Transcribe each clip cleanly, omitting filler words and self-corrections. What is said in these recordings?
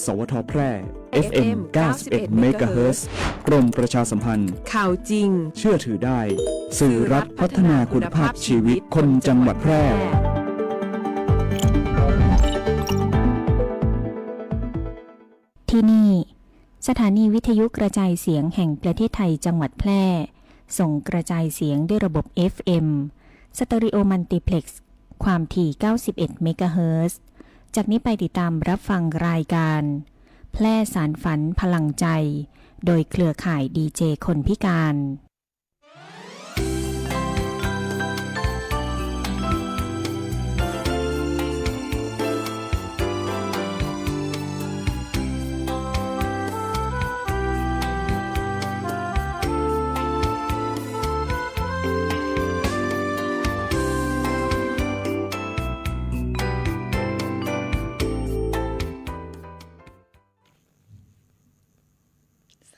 สวทแพร่ FM 91 เมกะเฮิรตซ์กรมประชาสัมพันธ์ข่าวจริงเชื่อถือได้สื่อรัฐพัฒนาคุณภาพชีวิตคนจังหวัดแพร่ที่นี่สถานีวิทยุกระจายเสียงแห่งประเทศไทยจังหวัดแพร่ส่งกระจายเสียงด้วยระบบ FM สเตอริโอมัลติเพล็กซ์ความถี่91 เมกะเฮิรตซ์จากนี้ไปติดตามรับฟังรายการแพร่สารฝันพลังใจโดยเครือข่ายดีเจคนพิการ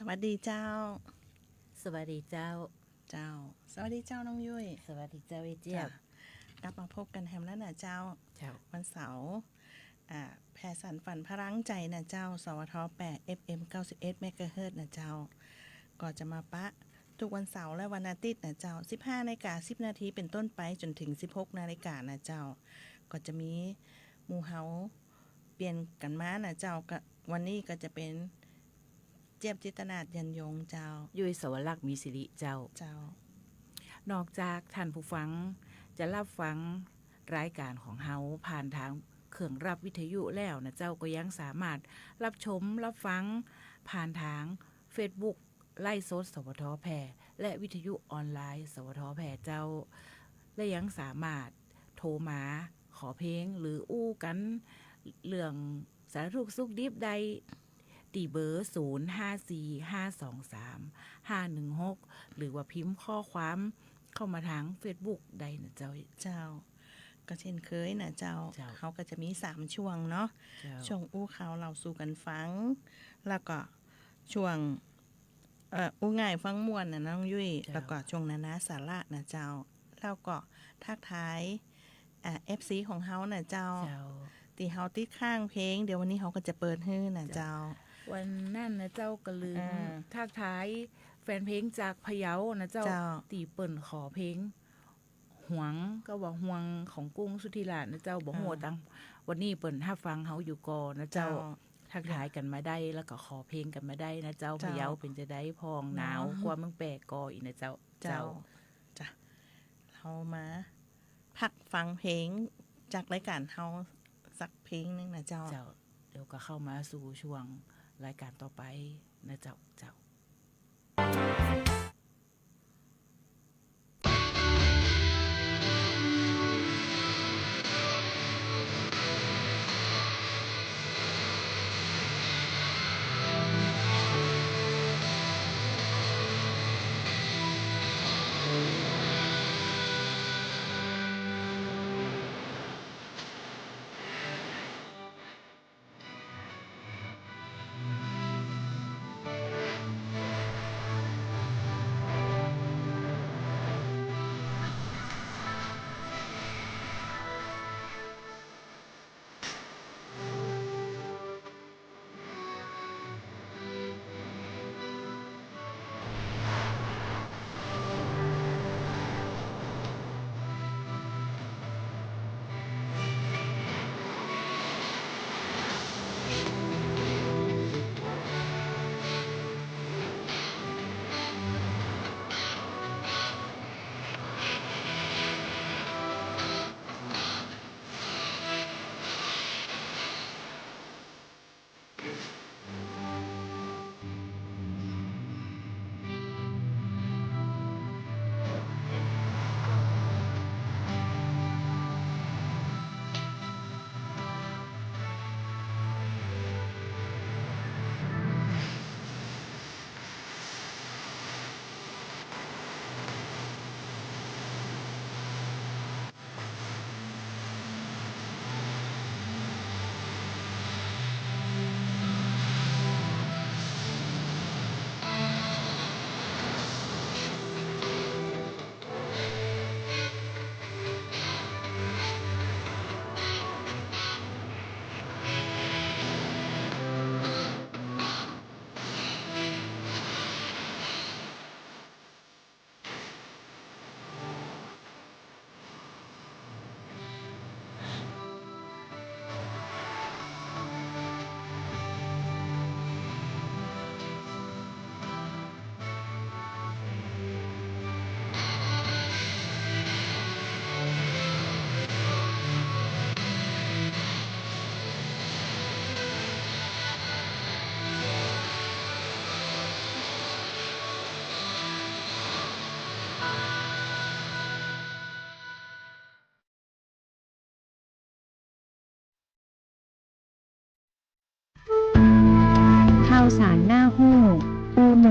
สวัสดีเจ้าสวัสดีเจ้าสวัสดีเจ้าน้องยุ้ยสวัสดีเจ้าเอเจี๊ยบกลับมาพบกันแฮมแล้วนะเจ้าวันเสาร์แพร่สารฝันพลังใจนะเจ้าสวท8 FM 91 เมกะเฮิรตซ์นะเจ้าก็จะมาปะทุกวันเสาร์และวันอาทิตย์นะเจ้า 15:10 นเป็นต้นไปจนถึง 16:00 นนะเจ้าก็จะมีหมู่เฮาเปลี่ยนกันมานะเจ้าก็วันนี้ก็จะเป็นเจี๊ยบจิตนาถยันยงเจ้ายุ้ยสวรักษ์มีสิริเจ้านอกจากท่านผู้ฟังจะรับฟังรายการของเฮาผ่านทางเครื่องรับวิทยุแล้วนะเจ้าก็ยังสามารถรับชมรับฟังผ่านทาง Facebook ไล่สดสวทแพร่และวิทยุออนไลน์สวทแพร่เจ้าและยังสามารถโทรมาขอเพลงหรืออู้กันเรื่องสารทุกข์สุขดิบใดตีเบอร์ 0545235516 หรือว่าพิมพ์ข้อความเข้ามาทาง Facebook ใดนะเจ้าก็เช่นเคยนะเจ้าเขาก็จะมี3ช่วงเนาะช่วงอู้ข่าวเราสู่กันฟังแล้วก็ช่วงอู้ง่ายฟังม่วนนะน้องยุ้ยแล้วก็ช่วงนานาสาระนะเจ้าแล้วก็ทักทายFC ของเฮานะเจ้าที่เฮาติดข้างเพลงเดี๋ยววันนี้เฮาก็จะเปิดให้นะเจ้าวันนั่นนะเจ้าก็ลืมทักทายแฟนเพลงจากพะเยานะเจ้าตีเปิ่นขอเพลงหวงก็ว่าหวงของกุ้งสุธิราชนะเจ้าบ่ฮู้ตังวันนี้เปิ่นถ้าฟังเฮาอยู่ก่อนะเจ้าทักทายกันมาได้แล้วก็ขอเพลงกันมาได้นะเจ้าพะเยาเป็นจะได้พองหนาวกว่าเมืองแปะกออีกนะเจ้าจ้ะเรามาพักฟังเพลงจากรายการเฮาสักเพลงนึงนะเจ้าเดี๋ยวก็เข้ามาสู่ช่วงรายการต่อไปนะเจ้า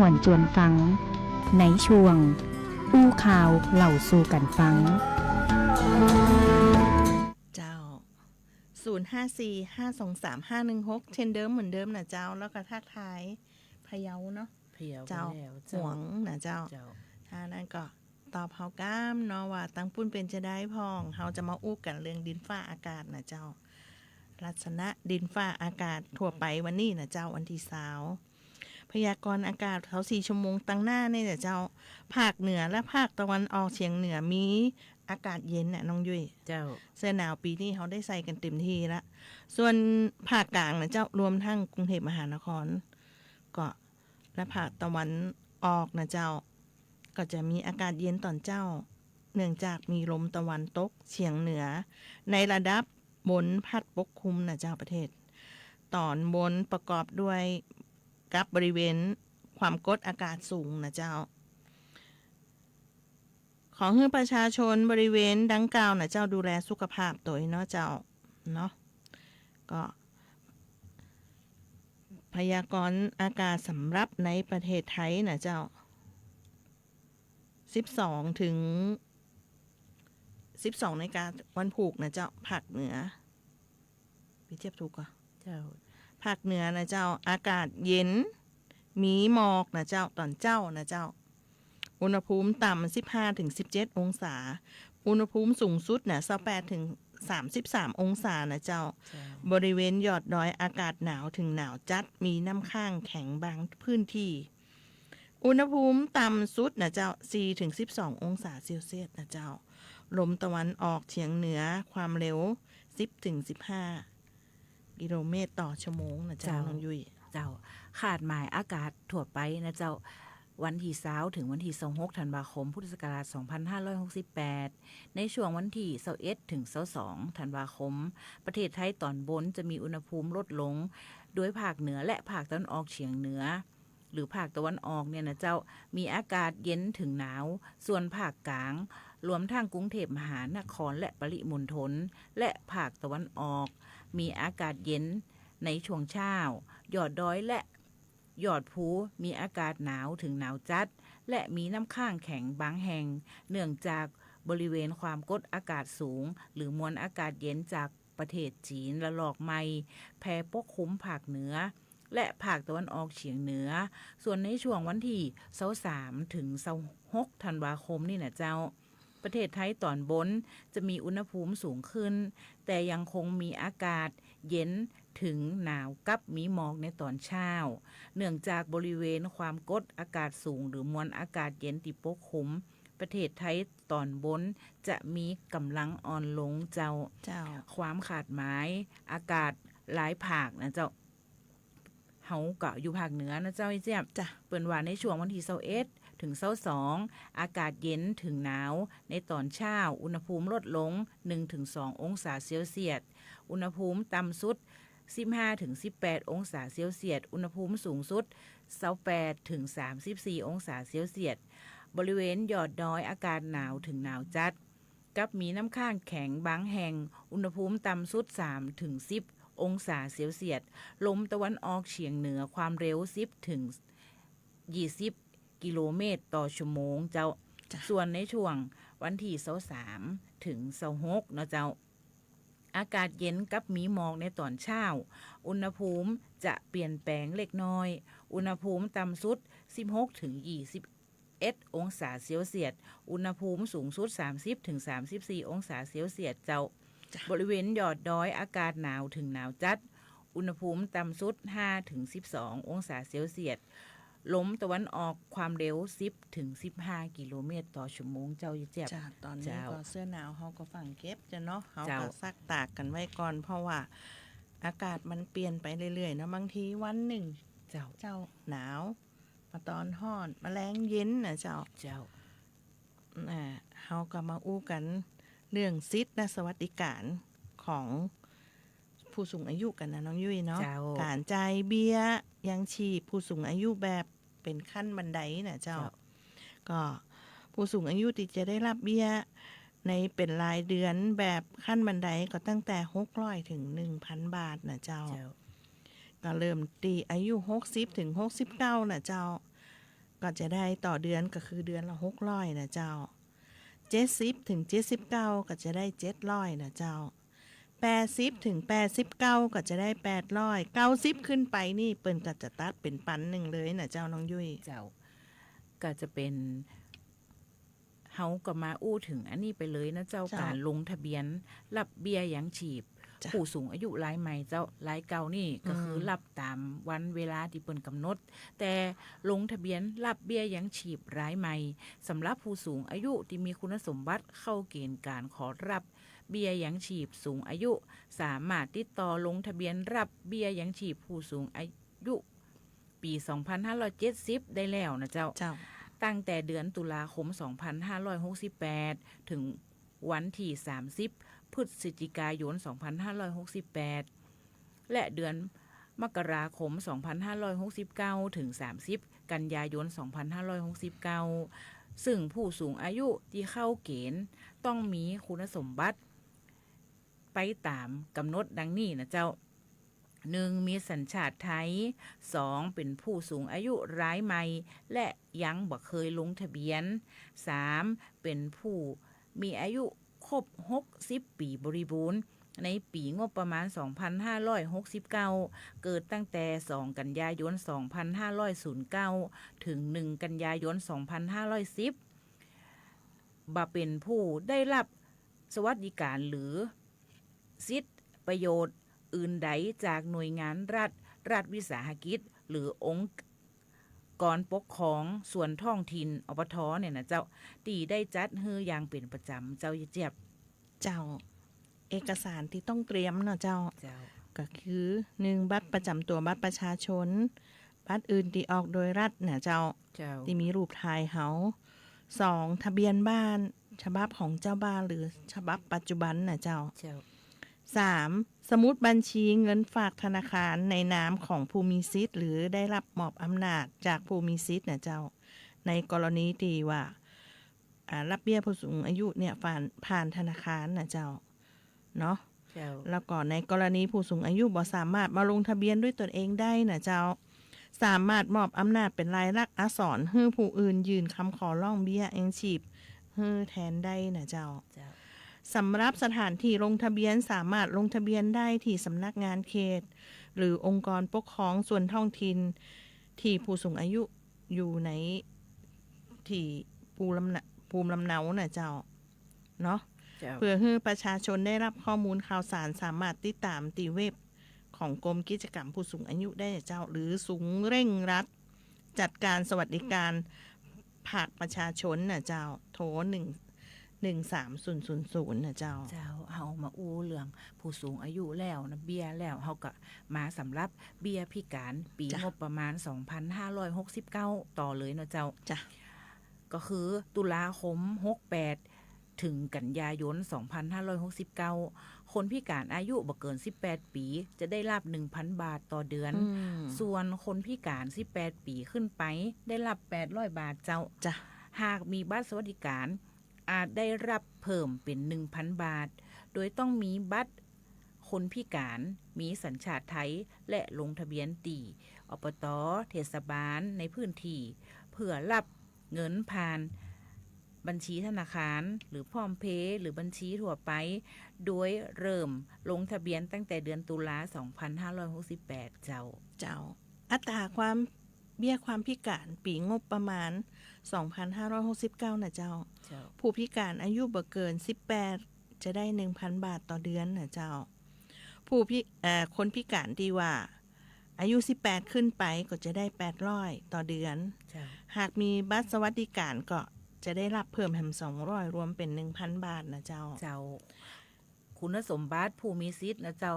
ม่วนจวนฟังในช่วงอู้ข่าวเล่าสู่กันฟังเจ้า0545235516เช่นเดิมเหมือนเดิมนะเจ้าแล้วก็ทักทายพะเยาเนาะเจ้าหวงนะเจ้าถ้านั่นก็ตอบเฮาก้ามเนาะว่าตั้งปุ้นเป็นจะได้พ้องเฮาจะมาอู้กันเรื่องดินฟ้าอากาศนะเจ้าลักษณะดินฟ้าอากาศทั่วไปวันนี้นะเจ้าวันที่20พยากรณ์อากาศเขา4ชั่วโมงตั้งหน้าเนี่ยเจ้าภาคเหนือและภาคตะวันออกเฉียงเหนือมีอากาศเย็นน่ะน้องยุ้ยเจ้าเสื้อหนาวปีนี้เขาได้ใส่กันเต็มที่ละส่วนภาคกลางนะเจ้ารวมทั้งกรุงเทพมหานครก็และภาคตะวันออกนะเจ้าก็จะมีอากาศเย็นตอนเจ้าเนื่องจากมีลมตะวันตกเฉียงเหนือในระดับบนพัดปกคลุมนะเจ้าประเทศตอนบนประกอบด้วยกับบริเวณความกดอากาศสูงนะเจ้าขอให้ประชาชนบริเวณดังกล่าวนะเจ้าดูแลสุขภาพตัวเนาะเจ้าเนาะก็พยากรณ์อากาศสำหรับในประเทศไทยนะเจ้า12 ถึง 12 นาฬิกาวันพุธนะเจ้าภาคเหนือพี่เทียบถูกก่อนเจ้าภาคเหนือนะเจ้าอากาศเย็นมีหมอกนะเจ้าตอนเจ้านะเจ้าอุณหภูมิต่ำ15 ถึง 17 องศาอุณหภูมิสูงสุดนะ28 ถึง 33 องศานะเจ้าบริเวณยอดดอยอากาศหนาวถึงหนาวจัดมีน้ำค้างแข็งบางพื้นที่อุณหภูมิต่ำสุดนะเจ้า4 ถึง 12 องศาเซลเซียสนะเจ้าลมตะวันออกเฉียงเหนือความเร็ว10 ถึง 15 กิโลเมตรต่อชั่วโมงนะเจ้าน้องยุ้ยเจ้าขาดหมายอากาศทั่วไปนะเจ้าวันที่20ถึงวันที่26ธันวาคมพุทธศักราช2568ในช่วงวันที่21ถึง22ธันวาคมประเทศไทยตอนบนจะมีอุณหภูมิลดลงโดยภาคเหนือและภาคตะวันออกเฉียงเหนือหรือภาคตะวันออกเนี่ยนะเจ้ามีอากาศเย็นถึงหนาวส่วนภาคกลางรวมทั้งกรุงเทพมหานครและปริมณฑลและภาคตะวันออกมีอากาศเย็นในช่วงเช้ายอดดอยและยอดภูมีอากาศหนาวถึงหนาวจัดและมีน้ำค้างแข็งบางแห่งเนื่องจากบริเวณความกดอากาศสูงหรือมวลอากาศเย็นจากประเทศจีนระลอกใหม่แผ่ปกคลุมภาคเหนือและภาคตะวันออกเฉียงเหนือส่วนในช่วงวันที่23ถึง26ธันวาคมนี่นะเจ้าประเทศไทยตอนบนจะมีอุณหภูมิสูงขึ้นแต่ยังคงมีอากาศเย็นถึงหนาวกับมีหมอกในตอนเช้าเนื่องจากบริเวณความกดอากาศสูงหรือมวลอากาศเย็นที่ปกคลุมประเทศไทยตอนบนจะมีกำลังอ่อนลงเจ้าความขาดหมายอากาศหลายภาคนะเจ้าเฮาก็อยู่ภาคเหนือนะเจ้าไอ้เจี๊ยบเปิ้นว่าในช่วงวันที่21ถึง22อากาศเย็นถึงหนาวในตอนเช้าอุณหภูมิลดลง 1-2 องศาเซลเซียสอุณหภูมิต่ำสุด15 ถึง 18 องศาเซลเซียสอุณหภูมิสูงสุด28 ถึง 34 องศาเซลเซียสบริเวณยอดดอยอากาศหนาวถึงหนาวจัดกับมีน้ำค้างแข็งบางแห่งอุณหภูมิต่ำสุด3 ถึง 10 องศาเซลเซียสลมตะวันออกเฉียงเหนือความเร็ว10 ถึง 20 กิโลเมตรต่อชั่วโมงเจ้าส่วนในช่วงวันที่23ถึง26เนาะเจ้าอากาศเย็นกับมีหมอกในตอนเช้าอุณหภูมิจะเปลี่ยนแปลงเล็กน้อยอุณหภูมิต่ำสุด16 ถึง 21 องศาเซลเซียสอุณหภูมิสูงสุด30 ถึง 34 องศาเซลเซียสเจ้าบริเวณยอดดอยอากาศหนาวถึงหนาวจัดอุณหภูมิต่ำสุด5 ถึง 12 องศาเซลเซียสลมตะวันออกความเร็ว10 ถึง 15 กิโลเมตรต่อชั่วโมงเจ้าเจ็บตอนนี้ก็เสื้อหนาวเฮาก็ฝังเก็บจ้ะเนาะเฮาก็ซักตากกันไว้ก่อนเพราะว่าอากาศมันเปลี่ยนไปเรื่อยๆนะบางทีวันหนึ่งเจ้าหนาวมาตอนร้อนแมลงเย็นนะเจ้าเฮาก็มาอู้กันเรื่องสิทธิและสวัสดิการของผู้สูงอายุกันนะน้องยุ้ยเนาะการจ่ายเบี้ยยังชีพผู้สูงอายุแบบเป็นขั้นบันไดนะเจ้าก็ผู้สูงอายุที่จะได้รับเบี้ยในเป็นรายเดือนแบบขั้นบันไดก็ตั้งแต่600 ถึง 1,000 บาทนะเจ้าก็เริ่มตีอายุ60 ถึง 69นะเจ้า ก็จะได้ต่อเดือนก็คือเดือนละ600นะเจ้า70ถึง79ก็จะได้700นะเจ้า80ถึง89ก็จะได้800 90ขึ้นไปนี่เปิ้นก็จะตัดเป็นปันหนึ่งเลยนะเจ้าน้องยุ้ยเจ้าก็จะเป็นเฮาก็มาอู้ถึงอันนี้ไปเลยนะเจ้าการลงทะเบียนรับเบี้ยยังชีพผู้สูงอายุรายใหม่เจ้ารายเก่านี่ก็คือรับตามวันเวลาที่เปิ้นกำหนดแต่ลงทะเบียนรับเบี้ยยังชีพรายใหม่สำหรับผู้สูงอายุที่มีคุณสมบัติเข้าเกณฑ์การขอรับเบี้ยยังชีพสูงอายุสามารถติดต่อลงทะเบียนรับเบี้ยยังชีพผู้สูงอายุปี2570ได้แล้วนะเจ้าตั้งแต่เดือนตุลาคม2568ถึงวันที่30พฤศจิกายน2568และเดือนมกราคม2569ถึง30กันยายน2569ซึ่งผู้สูงอายุที่เข้าเกณฑ์ต้องมีคุณสมบัติไปตามกำหนดดังนี้นะเจ้า1มีสัญชาติไทย2เป็นผู้สูงอายุรายใหม่และยังบ่เคยลงทะเบียน3เป็นผู้มีอายุครบ60ปีบริบูรณ์ในปีงบประมาณ2569เกิดตั้งแต่2กันยายน2509ถึง1กันยายน2510บ่เป็นผู้ได้รับสวัสดิการหรือสิทธิประโยชน์อื่นใดจากหน่วยงานรัฐวิสาหกิจหรือองค์กรปกครองส่วนท้องถิ่นอบท.เนี่ยนะเจ้าที่ได้จัดให้อย่างเป็นประจำเจ้าเจี๊ยบเจ้าเอกสารที่ต้องเตรียมเนาะเจ้าก็คือ1บัตรประจำตัวบัตรประชาชนบัตรอื่นที่ออกโดยรัฐเนี่ยเจ้าที่มีรูปถ่ายเฮา2ทะเบียนบ้านฉบับของเจ้าบ้านหรือฉบับปัจจุบันน่ะเจ้า3สมุดบัญชีเงินฝากธนาคารในนามของผู้มีสิทธิ์หรือได้รับมอบอำนาจจากผู้มีสิทธิ์น่ะเจ้าในกรณีที่ว่ารับเบี้ยผู้สูงอายุเนี่ยผ่านธนาคารน่ะเจ้าเนาะแล้วก็ในกรณีผู้สูงอายุบ่สามารถมาลงทะเบียนด้วยตนเองได้น่ะเจ้าสามารถมอบอำนาจเป็นลายลักษณ์อักษรให้ผู้อื่นยื่นคำขอร้องเบี้ยยังชีพให้แทนได้น่ะเจ้าสำหรับสถานที่ลงทะเบียนสามารถลงทะเบียนได้ที่สำนักงานเขตหรือองค์กรปกครองส่วนท้องถิ่นที่ผู้สูงอายุอยู่ในที่ภูมิลำเนาน่ะเจ้าเนาะเพื่อให้ประชาชนได้รับข้อมูลข่าวสารสามารถติดตามที่เว็บของกรมกิจกรรมผู้สูงอายุได้เจ้าหรือศูนย์เร่งรัดจัดการสวัสดิการภาคประชาชนน่ะเจ้าโทร13000นะเจ้าเฮามาอู้เรื่องผู้สูงอายุแล้วนะเบี้ยแล้วเฮาก็มาสำหรับเบี้ยพิการปีงบประมาณ2569ต่อเลยเนาะเจ้าก็คือตุลาคม68ถึงกันยายน2569คนพิการอายุบ่เกิน18ปีจะได้รับ 1,000 บาทต่อเดือนส่วนคนพิการ18ปีขึ้นไปได้รับ800บาทเจ้าหากมีบัตรสวัสดิการอาจได้รับเพิ่มเป็น 1,000 บาทโดยต้องมีบัตรคนพิการมีสัญชาติไทยและลงทะเบียนตีอบต.เทศบาลในพื้นที่เพื่อรับเงินผ่านบัญชีธนาคารหรือพร้อมเพย์หรือบัญชีทั่วไปโดยเริ่มลงทะเบียนตั้งแต่เดือนตุลา2568เจ้าอัตราความเบี้ยความพิการปีงบประมาณ2569นะเจ้าผู้พิการอายุบ่เกิน18จะได้ 1,000 บาทต่อเดือนนะเจ้าคนพิการที่ว่าอายุ18ขึ้นไปก็จะได้800ต่อเดือนหากมีบัตรสวัสดิการก็จะได้รับเพิ่มแฮม200รวมเป็น 1,000 บาทนะเจ้าคุณสมบัติผู้มีสิทธิ์นะเจ้า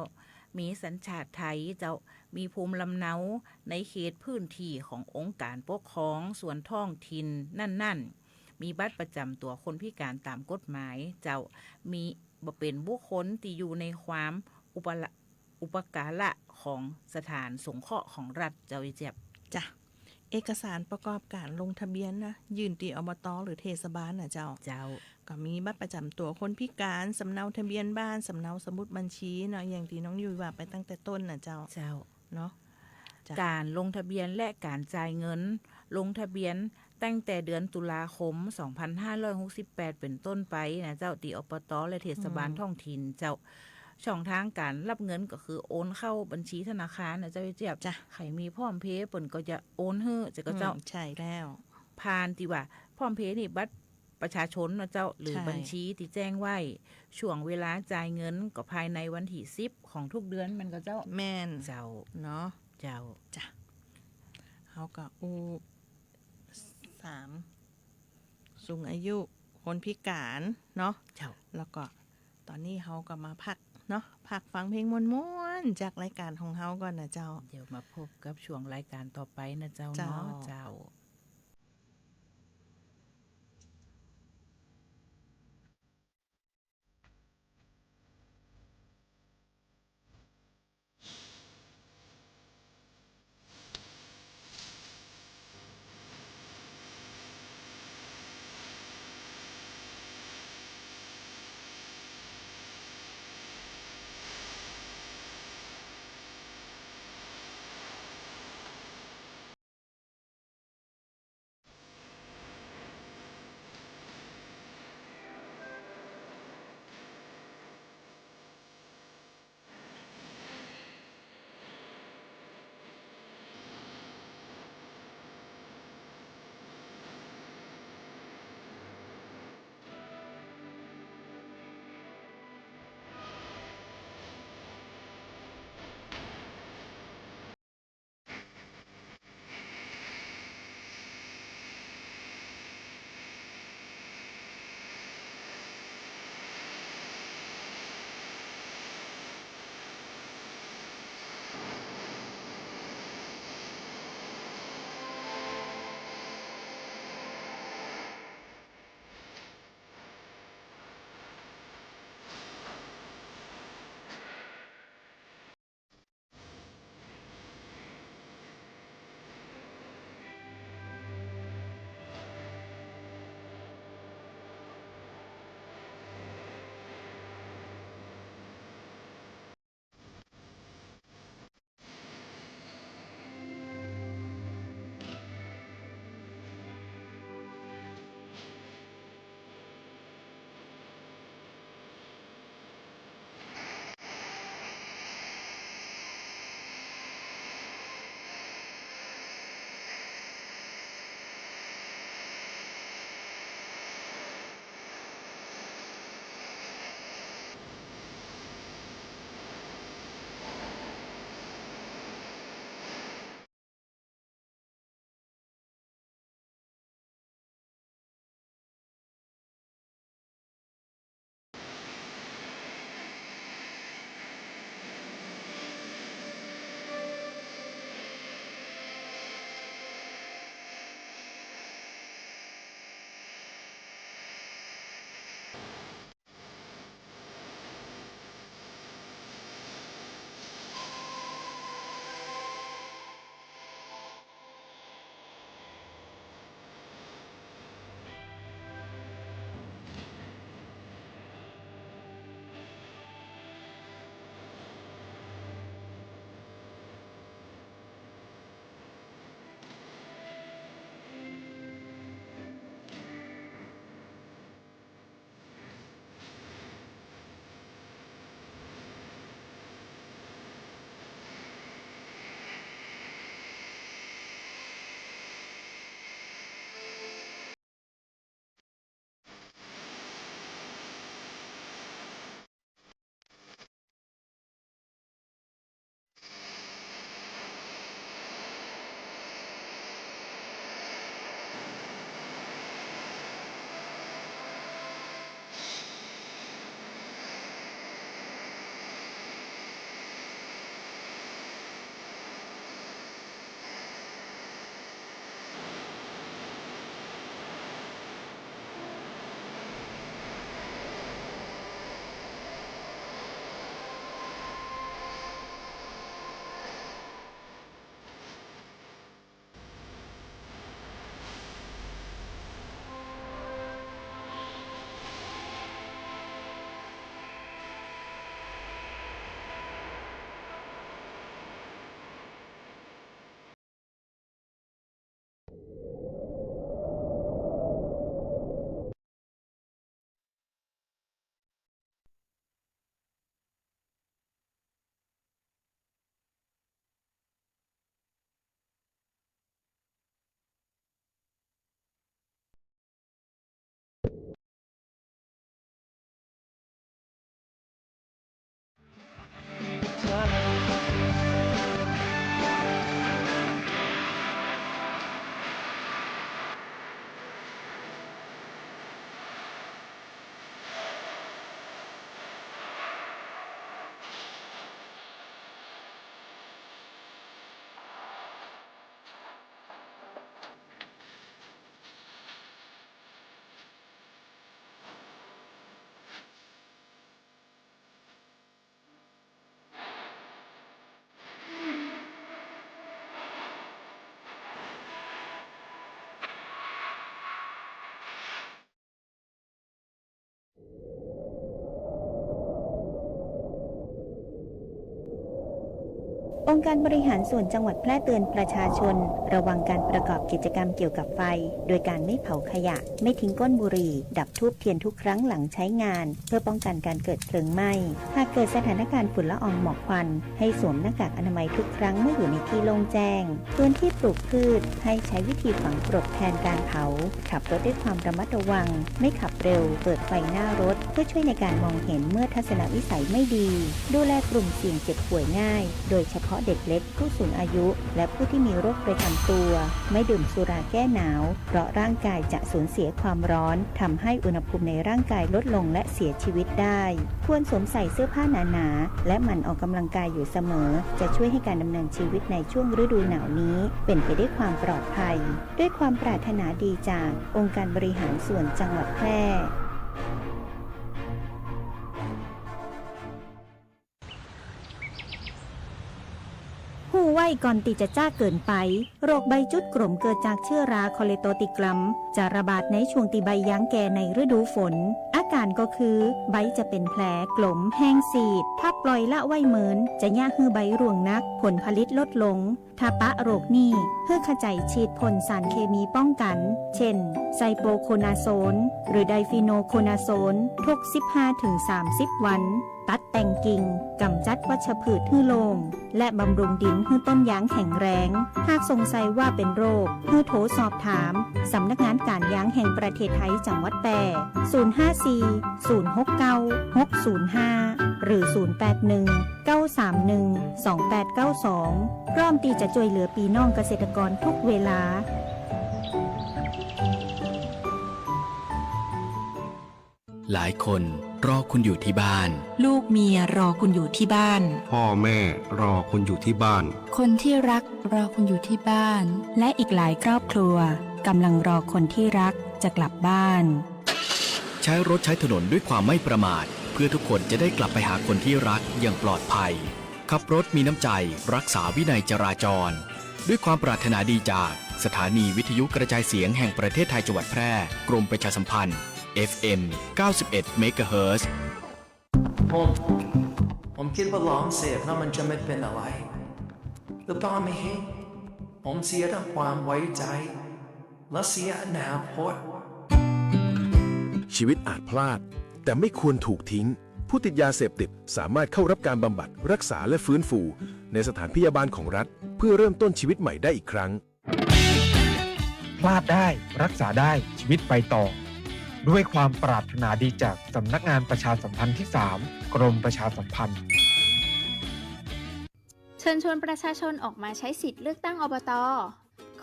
มีสัญชาติไทยเจ้ามีภูมิลำเนาในเขตพื้นที่ขององค์การปกครองส่วนท้องถิ่นนั่นมีบัตรประจำตัวคนพิการตามกฎหมายเจ้ามีบ่เป็นบุคคลที่อยู่ในความอุปการะของสถานสงเคราะห์ของรัฐเจ้าเจ็บเอกสารประกอบการลงทะเบียนนะยื่นที่อบต.หรือเทศบาลนะเจ้าก็มีบัตรประจำตัวคนพิการสำเนาทะเบียนบ้านสำเนาสมุดบัญชีเนาะอย่างที่น้องยุ้ยว่าไปตั้งแต่ต้นนะเจ้าเนาะการลงทะเบียนและการจ่ายเงิน ลงทะเบียนตั้งแต่เดือนตุลาคม 2568 เป็นต้นไปนะเจ้าที่อบตและเทศบาลท้องถิ่นเจ้าช่องทางการรับเงินก็คือโอนเข้าบัญชีธนาคารนะเจ้าเจี๊ยบ จ้ะ ใครมีพร้อมเพย์เปิ่นก็จะโอนให้จะก็เจ้า ใช่แล้ว ผ่านที่ว่าพร้อมเพย์นี่บัตรประชาชนนะเจ้าหรือ ใช่ บัญชีที่แจ้งไว้ช่วงเวลาจ่ายเงินก็ภายในวันที่10ของทุกเดือนมันก็เจ้า แม่น เจ้า เนาะ เจ้า เขาก็3สูงอายุคนพิการเนาะ เจ้า แล้วก็ตอนนี้เขาก็มาพักเนาะพักฟังเพลงม่วนๆจากรายการของเขาก่อนนะเจ้า เดี๋ยวมาพบกับช่วงรายการต่อไปนะเจ้า เจ้า เนาะเจ้า องค์การบริหารส่วนจังหวัดแพร่เตือนประชาชนระวังการประกอบกิจกรรมเกี่ยวกับไฟโดยการไม่เผาขยะไม่ทิ้งก้นบุหรี่ดับธูปเทียนทุกครั้งหลังใช้งานเพื่อป้องกันการเกิดเพลิงไหม้หากเกิดสถานการณ์ฝุ่นละอองหมอกควันให้สวมหน้ากากอนามัยทุกครั้งเมื่ออยู่ในที่โล่งแจ้งพื้นที่ปลูกพืชให้ใช้วิธีฝังกลบแทนการเผาขับรถด้วยความระมัดระวังไม่ขับเร็วเปิดไฟหน้ารถเพื่อช่วยในการมองเห็นเมื่อทัศนวิสัยไม่ดีดูแลกลุ่มเสี่ยงเจ็บป่วยง่ายโดยเฉพาะเด็กเล็กผู้สูงอายุและผู้ที่มีโรคประจำตัวไม่ดื่มสุราแก้หนาวเพราะร่างกายจะสูญเสียความร้อนทำให้อุณหภูมิในร่างกายลดลงและเสียชีวิตได้ควรสวมใส่เสื้อผ้าหนาๆและหมั่นออกกำลังกายอยู่เสมอจะช่วยให้การดำเนินชีวิตในช่วงฤดูหนาวนี้เป็นไปด้วยความปลอดภัยด้วยความปรารถนาดีจากองค์การบริหารส่วนจังหวัดแพร่หูไว้ก่อนติจะจ้าเกินไปโรคใบจุดกล่มเกิดจากเชื้อราคอเลโตติกลัมจะระบาดในช่วงที่ใบย้างแก่ในฤดูฝนอาการก็คือใบจะเป็นแผลกลมแห้งซีดถ้าปล่อยละไว้เหมือนจะย่าฮือใบร่วงนักผลผลิตลดลงถ้าปะโรคนี้เพื่อขจัยฉีดพ่นสารเคมีป้องกันเช่นไซโปโคนาโซนหรือไดฟีโนโคนาโซนทุก 15-30 วันตัดแต่งกิ่งกำจัดวัชพืชให้โล่งและบำรุงดินให้ต้นยางแข็งแรงหากสงสัยว่าเป็นโรคให้โทรสอบถามสำนักงานการยางแห่งประเทศไทยจังหวัดแพร่054-069-605 หรือ 081-931-2892 พร้อมที่จะช่วยเหลือพี่น้องเกษตรกรทุกเวลาหลายคนรอคุณอยู่ที่บ้านลูกเมียรอคุณอยู่ที่บ้านพ่อแม่รอคุณอยู่ที่บ้านคนที่รักรอคุณอยู่ที่บ้านและอีกหลายครอบครัวกำลังรอคนที่รักจะกลับบ้านใช้รถใช้ถนนด้วยความไม่ประมาทเพื่อทุกคนจะได้กลับไปหาคนที่รักอย่างปลอดภัยขับรถมีน้ำใจรักษาวินัยจราจรด้วยความปรารถนาดีจากสถานีวิทยุกระจายเสียงแห่งประเทศไทยจังหวัดแพร่กรมประชาสัมพันธ์ FM 91 เมกะเฮิรตซ์ ผมคิดว่าลองเสพแล้วมันจะไม่เป็นอะไรหรือเปล่าไม่เห็นผมเสียทั้งความไว้ใจและเสียอนาคตชีวิตอาจพลาดแต่ไม่ควรถูกทิ้งผู้ติดยาเสพติดสามารถเข้ารับการบำบัดรักษาและฟื้นฟูในสถานพยาบาลของรัฐเพื่อเริ่มต้นชีวิตใหม่ได้อีกครั้งพลาดได้รักษาได้ชีวิตไปต่อด้วยความปรารถนาดีจากสำนักงานประชาสัมพันธ์ที่ 3 กรมประชาสัมพันธ์เชิญชวนประชาชนออกมาใช้สิทธิ์เลือกตั้งอบต.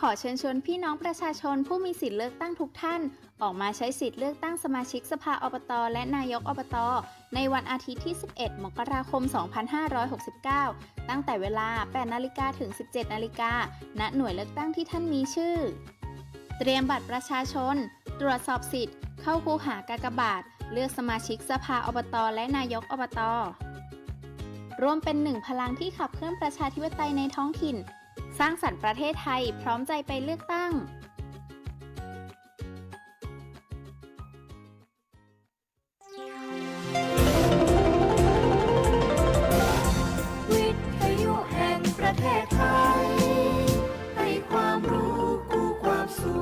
ขอเชิญชวนพี่น้องประชาชนผู้มีสิทธิ์เลือกตั้งทุกท่านออกมาใช้สิทธิ์เลือกตั้งสมาชิกสภาอบต.และนายกอบต.ในวันอาทิตย์ที่ 11 มกราคม 2569 ตั้งแต่เวลา 8 นาฬิกาถึง 17 นาฬิกาณ หน่วยเลือกตั้งที่ท่านมีชื่อเตรียมบัตรประชาชนตรวจสอบสิทธิ์เข้าคูหากากบาทเลือกสมาชิกสภาอบต.และนายกอบต.ร่วมเป็นหนึ่งพลังที่ขับเคลื่อนประชาธิปไตยในท้องถิ่นสร้างสรรค์ประเทศไทยพร้อมใจไปเลือกตั้งวิทยุแห่งประเทศไทยให้ความรู้กู้ความสุข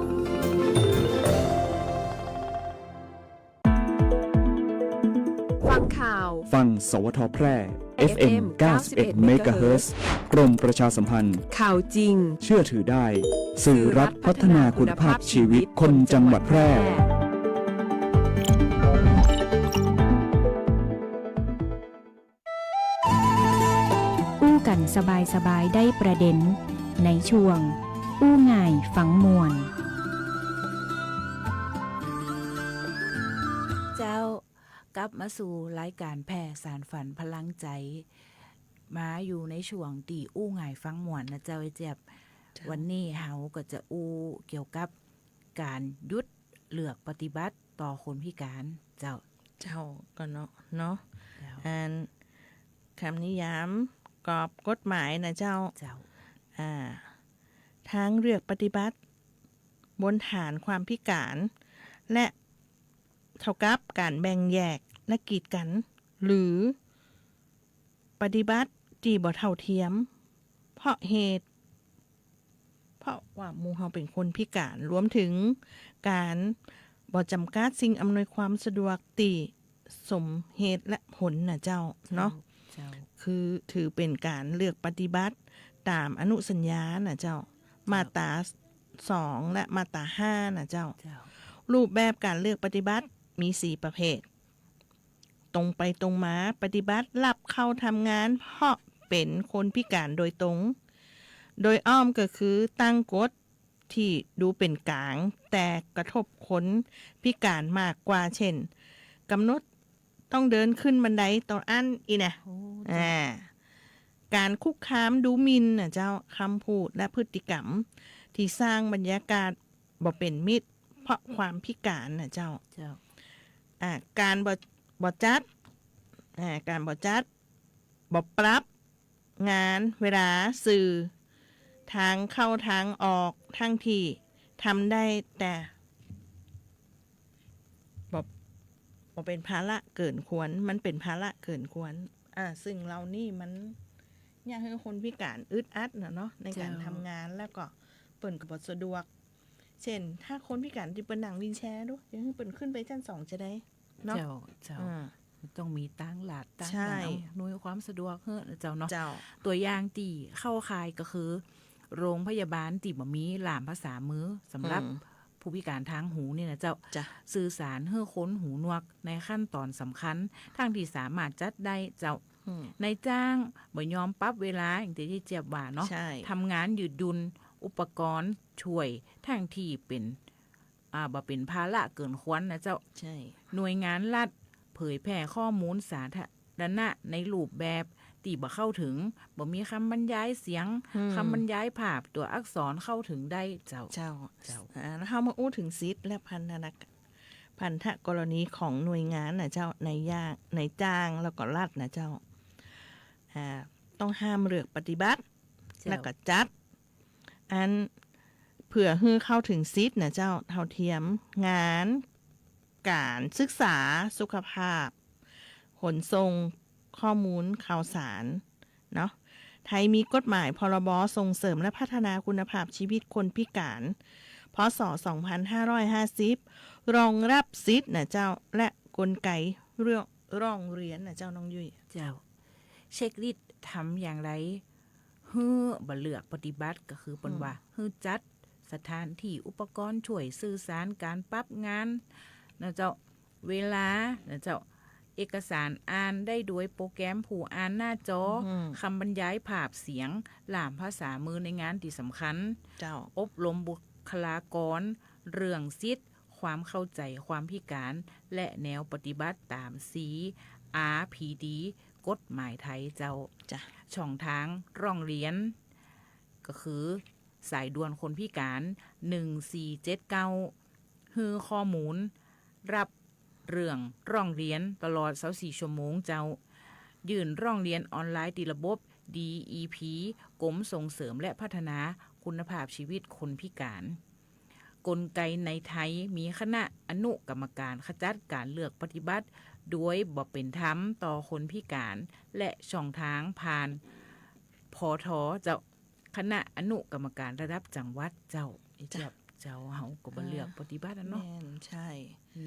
ฟังข่าวฟังสวทแพร่ FM 91 เมกะเฮิรตซ์กรมประชาสัมพันธ์ข่าวจริงเชื่อถือได้สื่อรัฐพัฒนาคุณภาพชีวิตคนจังหวัดแพร่อู้กันสบายๆได้ประเด็นในช่วงอู้ง่ายฝังมวลเจ้ากลับมาสู่รายการแพร่สารฝันพลังใจมาอยู่ในช่วงตีอู้ง่ายฟังม่วนนะเจ้าไอ้เจ็บวันนี้เฮาก็จะอู้เกี่ยวกับการหยุดเลือกปฏิบัติต่อคนพิการเจ้าก็เนาะอันคำนิยามกรอบกฎหมายนะเจ้าทางเลือกปฏิบัติบนฐานความพิการและเท่ากับการแบ่งแยกและกีดกันหรือปฏิบัติที่บ่เท่าเทียม เพราะเหตุ เพราะว่าหมู่เฮาเป็นคนพิการรวมถึงการบ่จำกัดสิ่งอำนวยความสะดวกติสมเหตุและผลนะเจ้าเนาะคือถือเป็นการเลือกปฏิบัติตามอนุสัญญานะเจ้ามาตรา2และมาตรา5นะเจ้ารูปแบบการเลือกปฏิบัติมี4ประเภทตรงไปตรงมาปฏิบัติรับเข้าทำงานเพราะเป็นคนพิการโดยตรงโดยอ้อมก็คือตั้งกฎที่ดูเป็นกลางแต่กระทบคนพิการมากกว่าเช่นกำหนดต้องเดินขึ้นบันไดต่ออันอีนะการคุกคามดูหมิ่นนะเจ้าคำพูดและพฤติกรรมที่สร้างบรรยากาศบ่เป็นมิตรเพราะความพิการนะเจ้าการบ่จัดการบ่จัดบ่ปรับงานเวลาสื่อทางเข้าทางออกทั้งที่ทำได้แต่บ่เป็นภาระเกินควรมันเป็นภาระเกินควรซึ่งเรานี่มันอยากให้คนพิการอึดอัดเนาะในการทำงานแล้วก็เปิ่นก็บ่สะดวกเช่นถ้าคนพิการที่เปิ้นนั่งวีลแชร์ดูอยังให้เปิ้นขึ้นไปชั้น2จะได้เนาะเจ้าต้องมีตั้งหลัดตั้งหน่วยความสะดวกเฮ้อเจ้าเนาะตัวอย่างตีเข้าคายก็คือโรงพยาบาลที่บ่มีล่ามภาษามือสำหรับผู้พิการทางหูนี่นะเจ้าสื่อสารให้คนหูหนวกในขั้นตอนสำคัญทางที่สามารถจัดได้เจ้าในจ้างบ่ยอมปรับเวลาอย่างที่เจี๊ยบว่าเนาะทำงานยืดดุลอุปกรณ์ช่วยทางที่เป็นบ่เป็นภาระเกินควรนะเจ้าหน่วยงานรัฐเผยแพร่ข้อมูลสาธารณะในรูปแบบตีบ่เข้าถึงบ่มีคำบรรยายเสียงคำบรรยายภาพตัวอักษรเข้าถึงได้เจ้าแล้วเฮามาอู้ถึงสิทธิ์และพันธกรณีของหน่วยงานนะเจ้าในจ้างแล้วก็รัฐนะเจ้าต้องห้ามเลือกปฏิบัติแล้วก็จัดอันเพื่อให้เข้าถึงสิทธิ์นะเจ้าเท่าเทียมงานการศึกษาสุขภาพขนส่งข้อมูลข่าวสารเนาะไทยมีกฎหมายพรบส่งเสริมและพัฒนาคุณภาพชีวิตคนพิการพ.ศ. 2550รองรับสิทธิ์นะเจ้าและกลไกเรื่องร้องเรียนนะเจ้าน้องยุ้ยเจ้าเช็คลิสต์ทำอย่างไรฮื้อบ่เลือกปฏิบัติก็คือเปิ้นว่าฮื้อจัดสถานที่อุปกรณ์ช่วยสื่อสารการปรับงานนะเจ้าเวลานะเจ้าเอกสารอ่านได้โดยโปรแกรมผู้อ่านหน้าจอคำบรรยายภาพเสียงล่ามภาษามือในงานที่สำคัญอบรมบุคลากรเรื่องสิทธิ์ความเข้าใจความพิการและแนวปฏิบัติตาม CRPD กฎหมายไทยเจ้าช่องทางร้องเรียนก็คือสายด่วนคนพิการ1479ฮือข้อมูลรับเรื่องร้องเรียนตลอด24ชั่วโมงเจ้ายื่นร้องเรียนออนไลน์ที่ระบบ DEP กรมส่งเสริมและพัฒนาคุณภาพชีวิตคนพิการกลไกในไทยมีคณะอนุกรรมการขจัดการเลือกปฏิบัติโดยบ่เป็นธรรมต่อคนพิการและช่องทางผ่านพท.เจ้าคณะอนุกรรมการระดับจังหวัดเจ้าเจ้าเฮาก็บ่เลือกปฏิบัติเนาะใช่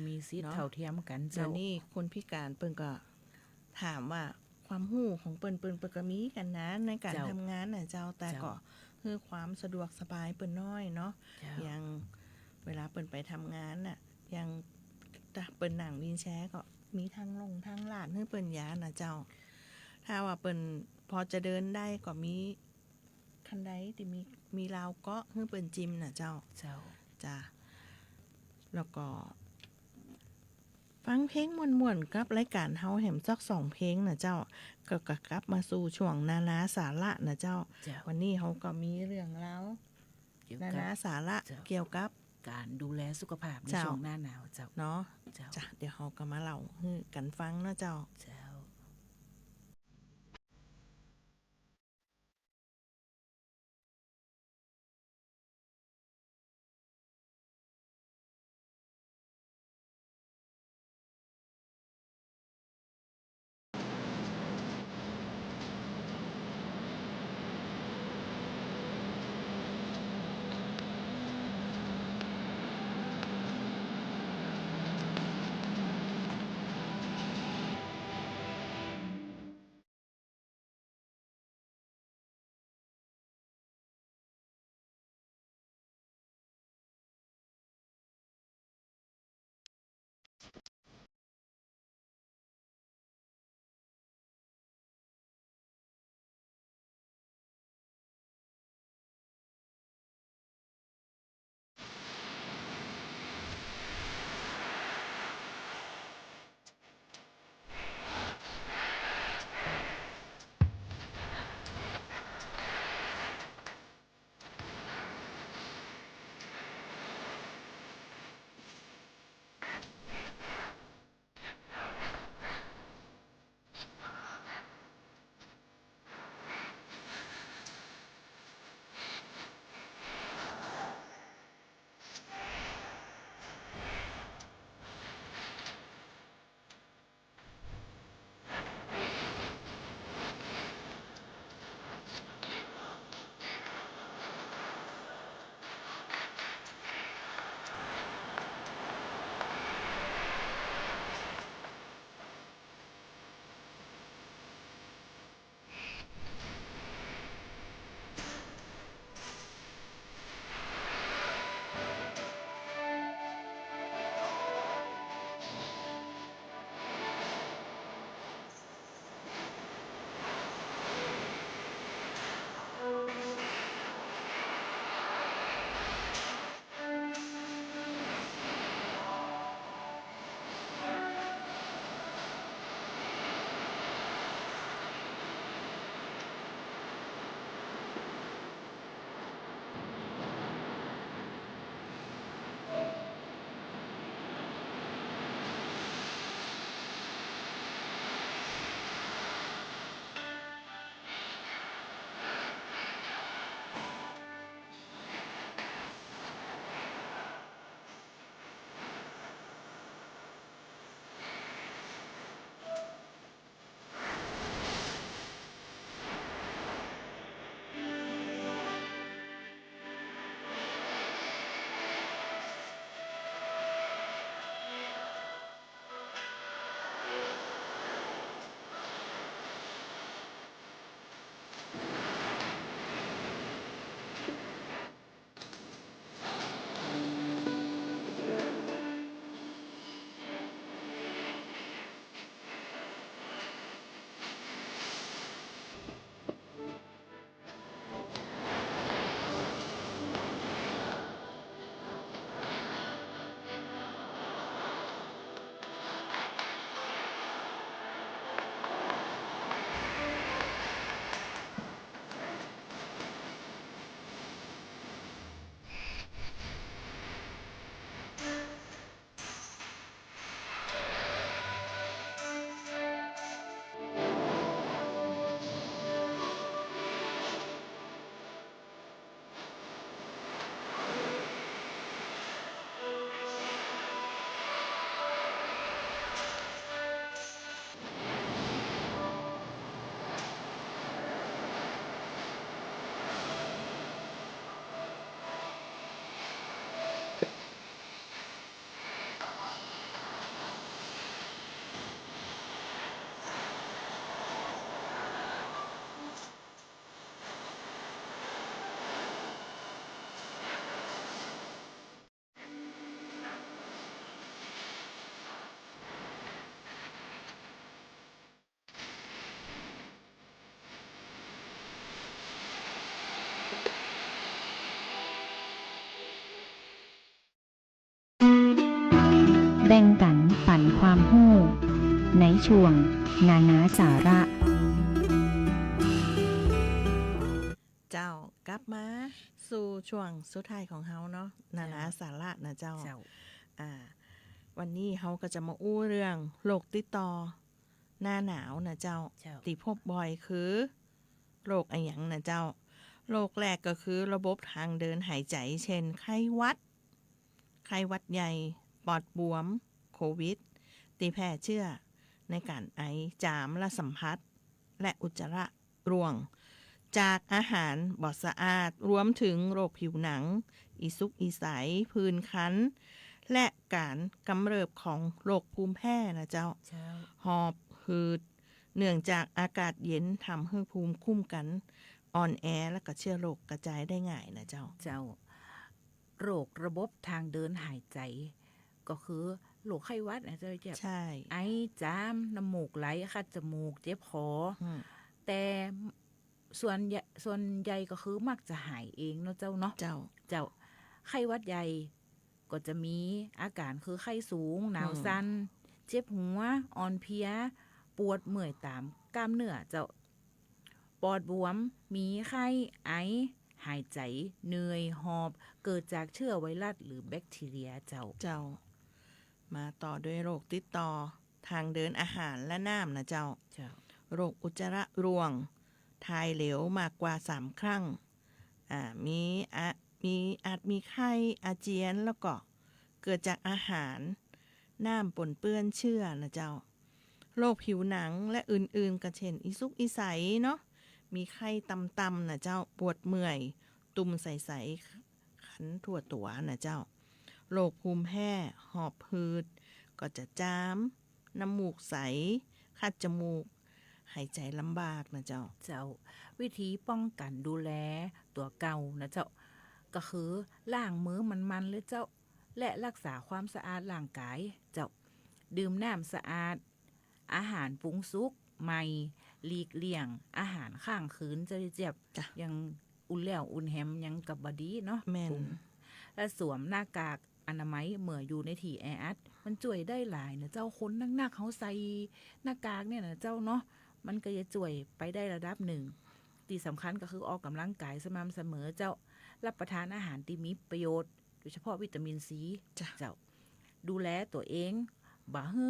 มีสิทธิ์เท่าเทียมกันเจ้านี่คนพิการเปิ้นก็ถามว่าความรู้ของเปิ้นก็มีกันนะในการทำงานน่ะเจ้าแต่ก็คือความสะดวกสบายเปิ้นน้อยเนาะอย่างเวลาเปิ้นไปทำงานน่ะอย่างเปิ้นนั่งวีลแชร์ก็มีทางลงทางลาดให้เปิ้นย้านน่ะเจ้าถ้าว่าเปิ้นพอจะเดินได้ก็มีคันใดที่มีราวเกาะให้เปิ้นจิ้มน่ะเจ้าจ้ะแล้วก็ฟังเพลงม่วนๆกับรายการเฮาแหมจัก2เพลงน่ะเจ้าก็กลับมาสู่ช่วงนานาสาระน่ะเจ้าวันนี้เฮาก็มีเรื่องราวนานาสาระเกี่ยวกับการดูแลสุขภาพในช่วงหน้าหนาวเจ้าเนาะจ้ะเดี๋ยวเฮาก็มาเล่าให้กันฟังเนาะเจ้า บ่งกันปันความรู้ในช่วงนานาสาระเจ้ากลับมาสู่ช่วงสุดท้ายของเฮาเนาะนานาสาระนะเจ้าวันนี้เฮาก็จะมาอู้เรื่องโรคติดต่อหน้าหนาวนะเจ้าที่พบบ่อยคือโรคอะไรอย่างนะเจ้าโรคแรกก็คือระบบทางเดินหายใจเช่นไข้หวัดใหญ่ปอดบวมโควิดที่แพร่เชื้อในการไอจามและสัมผัสและอุจจาระร่วงจากอาหารบ่สะอาดรวมถึงโรคผิวหนังอีสุกอีใสผื่นคันและการกำเริบของโรคภูมิแพ้นะเจ้าหอบหืดเนื่องจากอากาศเย็นทำให้ภูมิคุ้มกันอ่อนแอและก็เชื้อโรคกระจายได้ง่ายนะเจ้าโรคระบบทางเดินหายใจก็คือโรคไข้หวัดนะเจ้าเจ็บไอจามน้ำมูกไหลคัดจมูกเจ็บคอแต่ส่วนใหญ่ก็คือมักจะหายเองเนาะเจ้าเนาะเจ้าไข้หวัดใหญ่ก็จะมีอาการคือไข้สูงหนาวสั่นเจ็บหัวอ่อนเพลียปวดเมื่อยตามกล้ามเนื้อเจ้าปอดบวมมีไข้ไอหายใจเหนื่อยหอบเกิดจากเชื้อไวรัสหรือแบคทีเรียเจ้ามาต่อด้วยโรคติดต่อทางเดินอาหารและน้ำนะเจ้าโรคอุจจาระร่วงถ่ายเหลวมากกว่า3ครั้งอาจมีไข้อาเจียนแล้วก็เกิดจากอาหารน้ำปนเปื้อนเชื้อนะเจ้าโรคผิวหนังและอื่นๆก็เช่นอีสุกอีใสเนาะมีไข้ต่ำๆนะเจ้าปวดเมื่อยตุ่มใสๆขันทั่วตัวนะเจ้าโรคภูมิแพ้หอบหืดก็จะจามน้ำมูกใสคัดจมูกหายใจลำบากนะเจ้าวิธีป้องกันดูแลตัวเก่านะเจ้าก็คือล้างมือมันๆเลยเจ้าและรักษาความสะอาดร่างกายเจ้าดื่มน้ำสะอาดอาหารปรุงสุกใหม่หลีกเลี่ยงอาหารข้างคืนจะเจ็บยังอุ่นแล้วอุ่นแฮมยังกับบดีเนาะแม่นและสวมหน้ากากอนามัยเมื่ออยู่ในที่แออัดมันช่วยได้หลายนะเจ้าคนนักๆเขาใส่หน้ากากเนี่ยนะเจ้าเนาะมันก็จะช่วยไปได้ระดับหนึ่งที่สำคัญก็คือออกกำลังกายสม่ำเสมอเจ้ารับประทานอาหารที่มีประโยชน์โดยเฉพาะวิตามินซีเจ้าดูแลตัวเองบ่ให้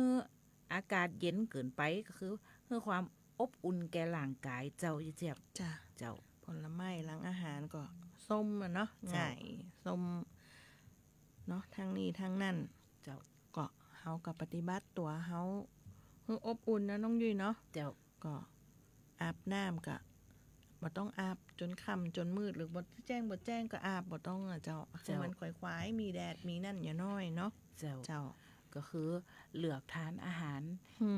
อากาศเย็นเกินไปก็คือเพื่อความอบอุ่นแก่ร่างกายเจ้าเจ็บเจ้าผลไม้หลังอาหารก็ส้มเนาะง่ายส้มเนาะทั้งนี้ทั้งนั้นเจ้าก็เฮาก็ปฏิบัติตัวเฮาให้อบอุ่นนะน้องยุ้ยเนาะเจ้าก็อาบน้ำก็บ่ต้องอาบจนค่ำจนมืดหรือบ่แจ้งก็อาบบ่ต้องเจ้าคือมันควายๆมีแดดมีนั่นอย่าน้อยเนาะเจ้าก็คือเลือกทานอาหาร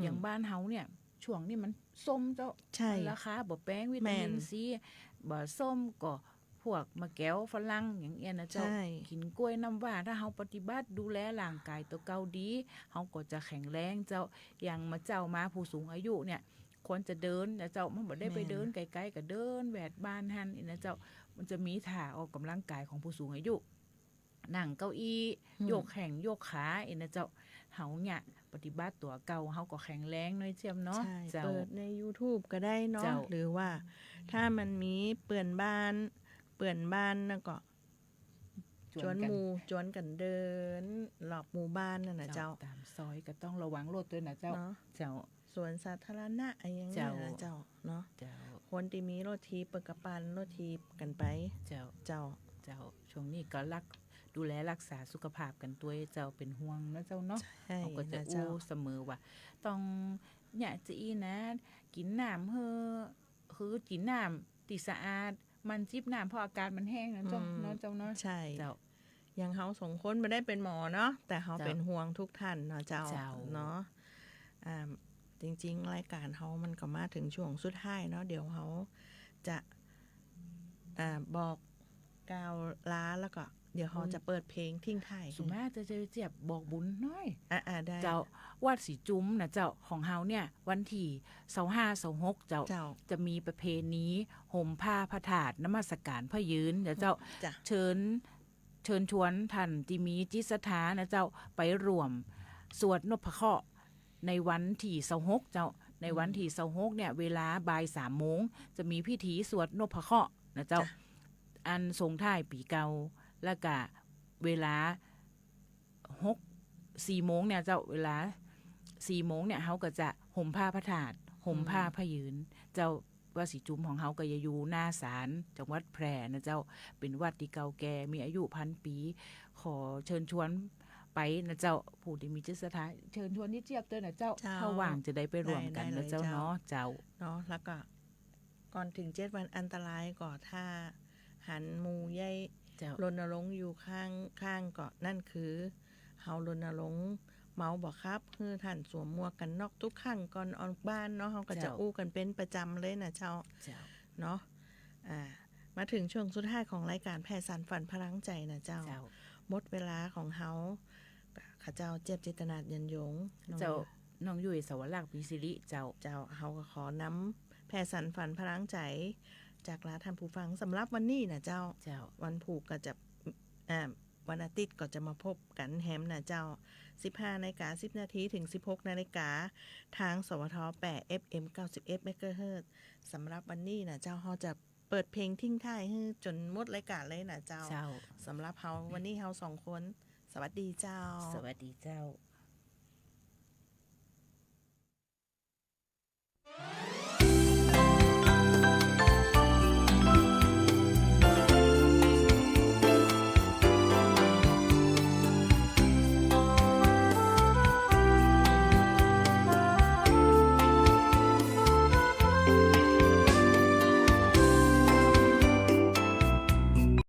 อย่างบ้านเฮาเนี่ยช่วงนี้มันส้มเจ้าราคาบ่แป้งวิตามินซีบ่ส้มก็พวกมะแก้วฝรั่งอย่างเงี้ยนะเจ้ากินกล้วยน้ำว้าถ้าเฮาปฏิบัติดูแลร่างกายตัวเก่าดีเฮาก็จะแข็งแรงเจ้าอย่างมาเจ้ามาผู้สูงอายุเนี่ยควรจะเดินนะเจ้ามันบ่ได้ไปเดินไกลๆก็เดินแวดบ้านหั่นนี่นะเจ้ามันจะมีท่าออกกำลังกายของผู้สูงอายุนั่งเก้าอี้โยกแข้งโยกขานะเจ้าเฮาเนี่ยปฏิบัติตัวเก่าเฮาก็แข็งแรงน้อยเจียมเนาะเปิดใน YouTube ก็ได้เนาะหรือว่าถ้ามันมีเปื่อนบ้านแล้วก็จวนกันเดินหลอกหมู่บ้านนั่นน่ะเจ้าตามซอยก็ต้องระวังรถด้วยนะเจ้าสวนสาธารณะอะไรอย่างเงี้ยนะเจ้าเนาะคนที่มีรถทีเปิดกระปันรถทีกันไปเจ้าช่วงนี้ก็ดูแลรักษาสุขภาพกันตัวเจ้าเป็นห่วงนะเจ้าเนาะเขาก็จะอู้เสมอว่าต้องเนี่ยจีนะกินน้ำคือกินน้ำที่สะอาดมันจิบน้ำเพราะอากาศมันแห้งนะเจ้าเนาะใช่เจ้าอย่างเฮาสองคนไม่ได้เป็นหมอเนาะแต่เฮาเป็นห่วงทุกท่านเนาะเจ้าเนาะจริงๆรายการเฮามันก็มาถึงช่วงสุดท้ายเนาะเดี๋ยวเฮาจะบอกกล่าวลาแล้วก็เดี๋ยวเขาจะเปิดเพลงทิ้งท้ายสุมาจะเจ็บบอกบุญน้อยได้เจ้าวัดสีจุ้มนะเจ้าของเฮาเนี่ยวันที่25-26เจ้าจะมีประเพณีห่มผ้าพระธาตุนมัสการพระยืนเดี๋ยวเจ้าเชิญชวนท่านที่มีจิตศรัทธานะเจ้าไปร่วม สวดนพเคราะห์ในวันที่26เจ้าในวันที่26เนี่ยเวลาบ่าย3 โมงจะมีพิธีสวดนพเคราะห์นะเจ้าอันส่งท้ายปีเก่าแล้วก็เวลา4 โมงเนี่ยเจ้าเวลา4 โมงเนี่ยเฮาก็จะห่มผ้าพระธาตุห่มผ้าพระยืนเจ้าว่าสีจุมของเฮาก็จะอยู่หน้าศาลจังหวัดแพร่นะเจ้าเป็นวัดที่เก่าแก่มีอายุ1,000 ปีขอเชิญชวนไปนะเจ้าผู้ที่มีจิตศรัทธาเชิญชวนที่เจี๊ยบด้วยนะเจ้าถ้าว่างจะได้ไปร่วมกันนะเจ้าเนาะเจ้าเนาะแล้วก็ก่อนถึง7 วันอันตรายก็ถ้าหันหมู่ใหญ่รณรงค์อยู่ข้างก็นั่นคือเฮารณรงค์เมาบ่ครับคือท่านสวมหมวกกันน็อกทุกครั้งก่อนออกบ้านเนาะเฮาก็จะอู้กันเป็นประจำเลยนะเจ้าเนาะมาถึงช่วงสุดท้ายของรายการแพทย์สานฝันพลังใจนะเจ้าหมดเวลาของเฮาข้าเจ้าเจ็บจิตนาดยันยงเจ้าน้องยุ้ยสวรักษ์มีสิริเจ้าเฮาก็ขอนำแพทย์สานฝันพลังใจจากลาท่านผู้ฟังสำหรับวันนี้นะเจ้าวันผูกก็จะวันอาทิตย์ก็จะมาพบกันแฮมนะเจ้า 15:10 นาทีถึง 16 นาฬิกาทางสวท8 FM 91 เมกะเฮิรตซ์สำหรับวันนี้นะเจ้าเฮาจะเปิดเพลงทิ้งท้ายให้จนหมดรายการเลยนะเจ้าสำหรับเฮาวันนี้เฮา2 คนสวัสดีเจ้าสวัสดีเจ้า